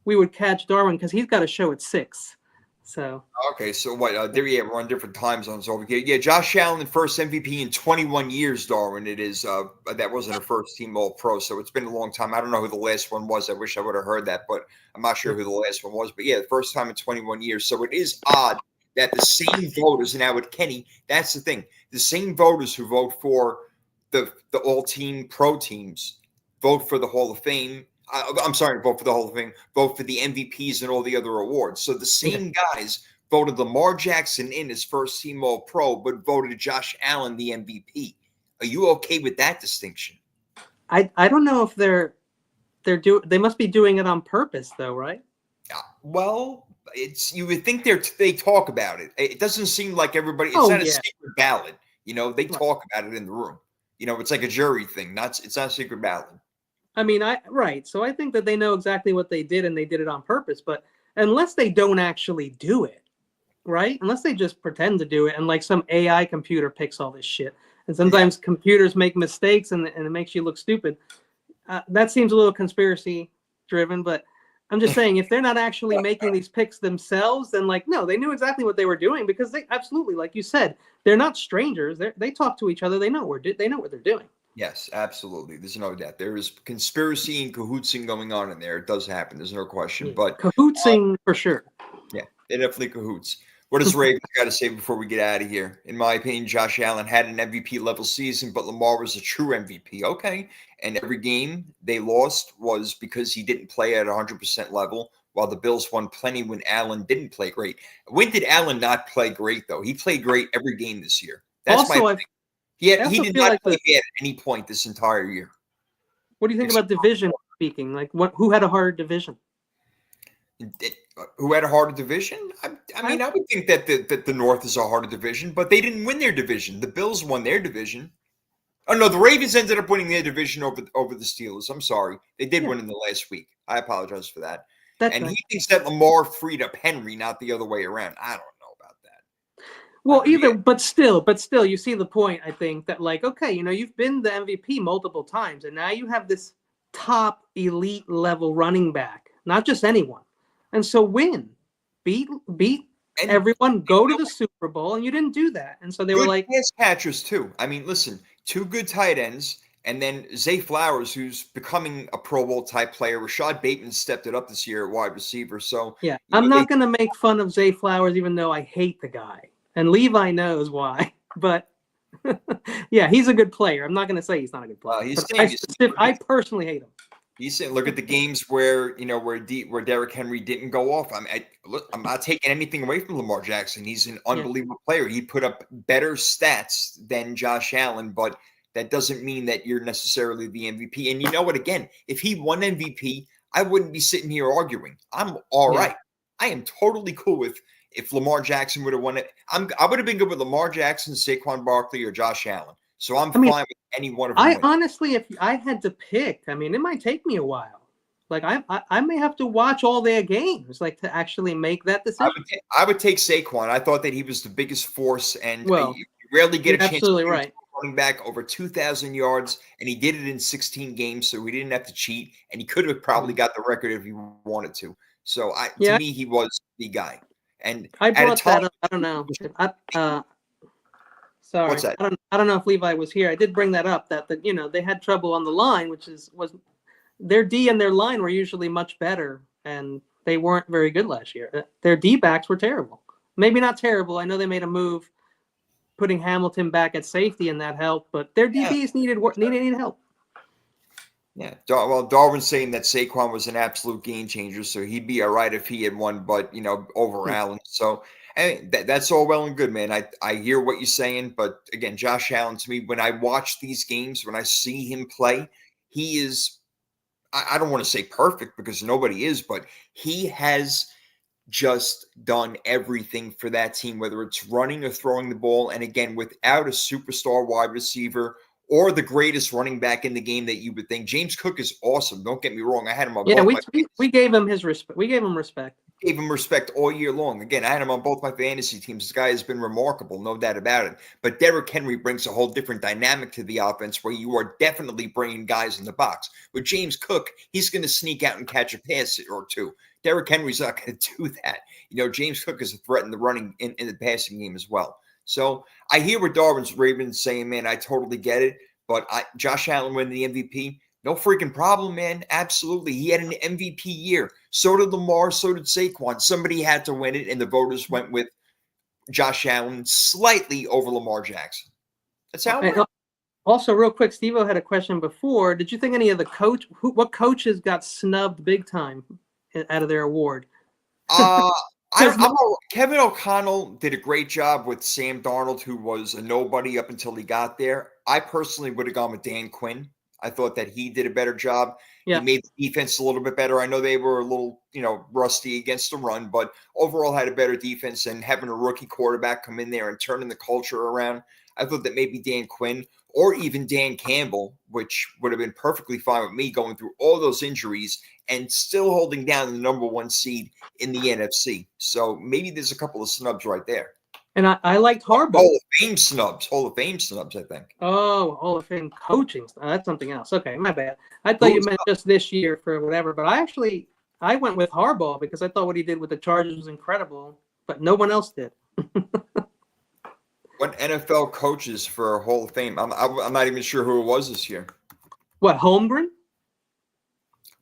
we would catch Darwin because he's got a show at 6. So okay, so what? We're on different time zones over here. Yeah, Josh Allen, first MVP in 21 years, Darwin. It is. That wasn't a first-team All-Pro, so it's been a long time. I don't know who the last one was. I wish I would have heard that, but I'm not sure who the last one was. But yeah, the first time in 21 years. So it is odd that the same voters, and now with Kenny, that's the thing. The same voters who vote for the all-team pro teams vote for the Hall of Fame. I'm sorry, vote for the Hall of Fame, vote for the MVPs and all the other awards. So the same guys voted Lamar Jackson in his first team All-Pro, but voted Josh Allen the MVP. Are you okay with that distinction? I don't know if they must be doing it on purpose, though, right? Well, you would think they talk about it. It doesn't seem like everybody. It's not a secret ballot. They talk about it in the room. It's like a jury thing. It's not a secret ballot. I mean, So I think that they know exactly what they did, and they did it on purpose. But unless they don't actually do it, right? Unless they just pretend to do it, and like some AI computer picks all this shit, and sometimes computers make mistakes, and it makes you look stupid. That seems a little conspiracy driven, but I'm just saying, if they're not actually making these picks themselves, then no, they knew exactly what they were doing, because they absolutely, like you said, they're not strangers. They talk to each other. They know what they're doing. Yes, absolutely. There's no doubt. There is conspiracy and cahootsing going on in there. It does happen. There's no question. But cahootsing for sure. Yeah, they definitely cahoots. What does Ravens got to say before we get out of here? In my opinion, Josh Allen had an MVP level season, but Lamar was a true MVP. Okay. And every game they lost was because he didn't play at 100% level, while the Bills won plenty when Allen didn't play great. When did Allen not play great, though? He played great every game this year. That's my thing. He did not play at any point this entire year. What do you think about division speaking? Who had a harder division? Who had a harder division? I mean, I would think that the North is a harder division, but they didn't win their division. The Bills won their division. Oh no, the Ravens ended up winning their division over the Steelers. I'm sorry, they did win in the last week. I apologize for that. He thinks that Lamar freed up Henry, not the other way around. I don't know about that. Well, but still, you see the point. I think that okay, you've been the MVP multiple times, and now you have this top elite level running back, not just anyone. And so win, beat everyone, go to the Super Bowl, and you didn't do that. And so they were like pass catchers too. I mean, listen, 2 good tight ends, and then Zay Flowers, who's becoming a Pro Bowl type player. Rashad Bateman stepped it up this year at wide receiver. So yeah, I'm not going to make fun of Zay Flowers, even though I hate the guy, and Levi knows why. But yeah, he's a good player. I'm not going to say he's not a good player. I personally hate him. He said, "Look at the games where Derrick Henry didn't go off. I'm not taking anything away from Lamar Jackson. He's an unbelievable player. He put up better stats than Josh Allen, but that doesn't mean that you're necessarily the MVP. And you know what? Again, if he won MVP, I wouldn't be sitting here arguing. I'm all right. I am totally cool with if Lamar Jackson would have won it. I would have been good with Lamar Jackson, Saquon Barkley, or Josh Allen. So I'm fine with any one of them. Honestly, if I had to pick, it might take me a while. Like I may have to watch all their games like to actually make that decision. I would take Saquon. I thought that he was the biggest force, and Well, you rarely get you're a chance absolutely to right. running back over 2,000 yards, and he did it in 16 games, so he didn't have to cheat, and he could have probably got the record if he wanted to. So to me, he was the guy. And I at a brought time, that up. I don't know. Sorry, what's that? I don't know if Levi was here. I did bring that up that they had trouble on the line, which was their D and their line were usually much better, and they weren't very good last year. Their D backs were terrible. Maybe not terrible. I know they made a move putting Hamilton back at safety, and that helped, but their DBs needed help. Yeah, well, Darwin's saying that Saquon was an absolute game changer, so he'd be all right if he had won, but over Allen. So that's all well and good, man. I hear what you're saying, but again, Josh Allen, to me, when I watch these games, when I see him play, he is. I don't want to say perfect because nobody is, but he has just done everything for that team, whether it's running or throwing the ball. And again, without a superstar wide receiver or the greatest running back in the game that you would think. James Cook is awesome. Don't get me wrong. I had him on both my we gave him his respect. We gave him respect. Gave him respect all year long. Again, I had him on both my fantasy teams. This guy has been remarkable, no doubt about it. But Derrick Henry brings a whole different dynamic to the offense where you are definitely bringing guys in the box. With James Cook, he's going to sneak out and catch a pass or two. Derrick Henry's not going to do that. James Cook is a threat in the running in the passing game as well. So I hear what Darwin's Ravens saying, man. I totally get it. But Josh Allen winning the MVP, no freaking problem, man. Absolutely. He had an MVP year. So did Lamar. So did Saquon. Somebody had to win it, and the voters went with Josh Allen slightly over Lamar Jackson. That's how it went. Also, real quick, Steve-O had a question before. Did you think any of the what coaches got snubbed big time out of their award? Kevin O'Connell did a great job with Sam Darnold, who was a nobody up until he got there. I personally would have gone with Dan Quinn. I thought that he did a better job. Yeah. He made the defense a little bit better. I know they were a little, rusty against the run, but overall had a better defense, and having a rookie quarterback come in there and turning the culture around. I thought that maybe Dan Quinn or even Dan Campbell, which would have been perfectly fine with me going through all those injuries and still holding down the number one seed in the NFC. So maybe there's a couple of snubs right there. And I liked Harbaugh. Hall of Fame snubs, I think. Oh, Hall of Fame coaching. That's something else. Okay, my bad. I thought you meant just this year for whatever. But I went with Harbaugh because I thought what he did with the Chargers was incredible, but no one else did. What NFL coaches for Hall of Fame? I'm not even sure who it was this year. What, Holmgren?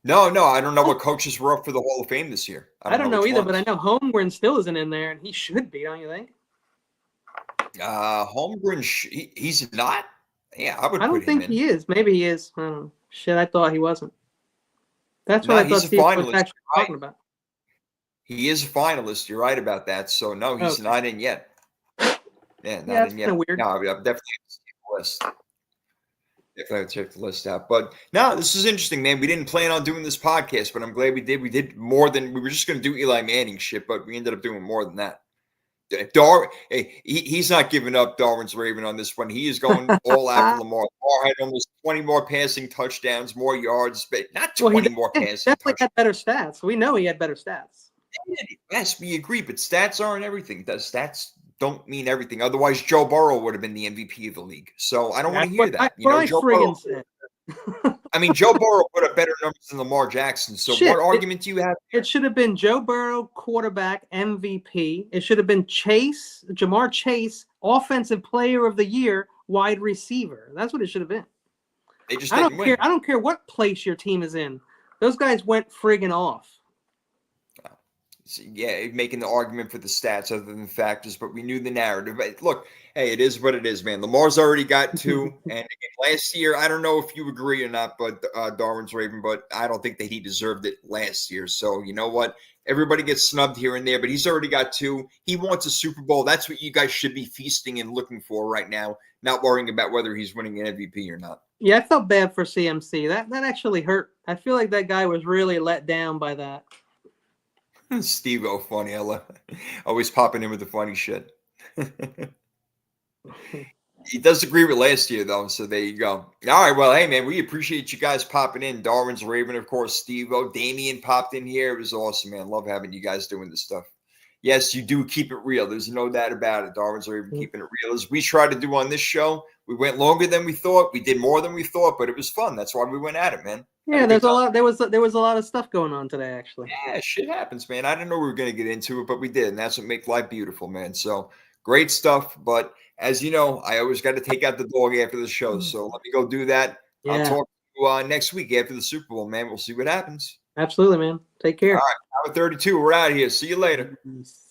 No, I don't know what coaches were up for the Hall of Fame this year. I don't know either, but I know Holmgren still isn't in there, and he should be, don't you think? Holmgren, he's not. Yeah, I don't think he is. Maybe he is. Shit, I thought he wasn't. That's what I thought Steve was actually talking about. He is a finalist. You're right about that. So no, he's not in yet. Yeah, not in yet. Weird. No, I'm definitely on the list. Definitely check the list out. But no, this is interesting, man. We didn't plan on doing this podcast, but I'm glad we did. We did more than we were just going to do Eli Manning shit, but we ended up doing more than that. He's not giving up Darwin's Raven on this one. He is going all out for Lamar. Lamar had almost 20 more passing touchdowns, more yards, but not 20 more passing. Definitely had better stats. We know he had better stats. Yes, we agree, but stats aren't everything. Stats don't mean everything. Otherwise, Joe Burrow would have been the MVP of the league. So I don't want to hear that. Joe Burrow. I mean, Joe Burrow put up better numbers than Lamar Jackson. So what argument do you have? It should have been Joe Burrow, quarterback, MVP. It should have been Jamar Chase, offensive player of the year, wide receiver. That's what it should have been. They just didn't win. I don't care what place your team is in. Those guys went friggin' off. Yeah, making the argument for the stats other than the factors, but we knew the narrative. But look, hey, it is what it is, man. Lamar's already got 2. And again, last year, I don't know if you agree or not, but Darwin's Raven, but I don't think that he deserved it last year. So you know what? Everybody gets snubbed here and there, but he's already got 2. He wants a Super Bowl. That's what you guys should be feasting and looking for right now, not worrying about whether he's winning an MVP or not. Yeah, I felt bad for CMC. That actually hurt. I feel like that guy was really let down by that. Steve-O funny. I love always popping in with the funny shit. He does agree with last year, though. So there you go. All right. Well, hey, man, we appreciate you guys popping in. Darwin's Raven, of course, Steve-O. Damien popped in here. It was awesome, man. Love having you guys doing this stuff. Yes, you do keep it real. There's no doubt about it. Darwin's Raven keeping it real. As we try to do on this show, we went longer than we thought. We did more than we thought, but it was fun. That's why we went at it, man. Yeah, there's a lot. There was a lot of stuff going on today, actually. Yeah, shit happens, man. I didn't know we were going to get into it, but we did, and that's what makes life beautiful, man. So great stuff. But as you know, I always got to take out the dog after the show, so let me go do that. Yeah. I'll talk to you next week after the Super Bowl, man. We'll see what happens. Absolutely, man. Take care. All right, Hour 32. We're out of here. See you later. Peace.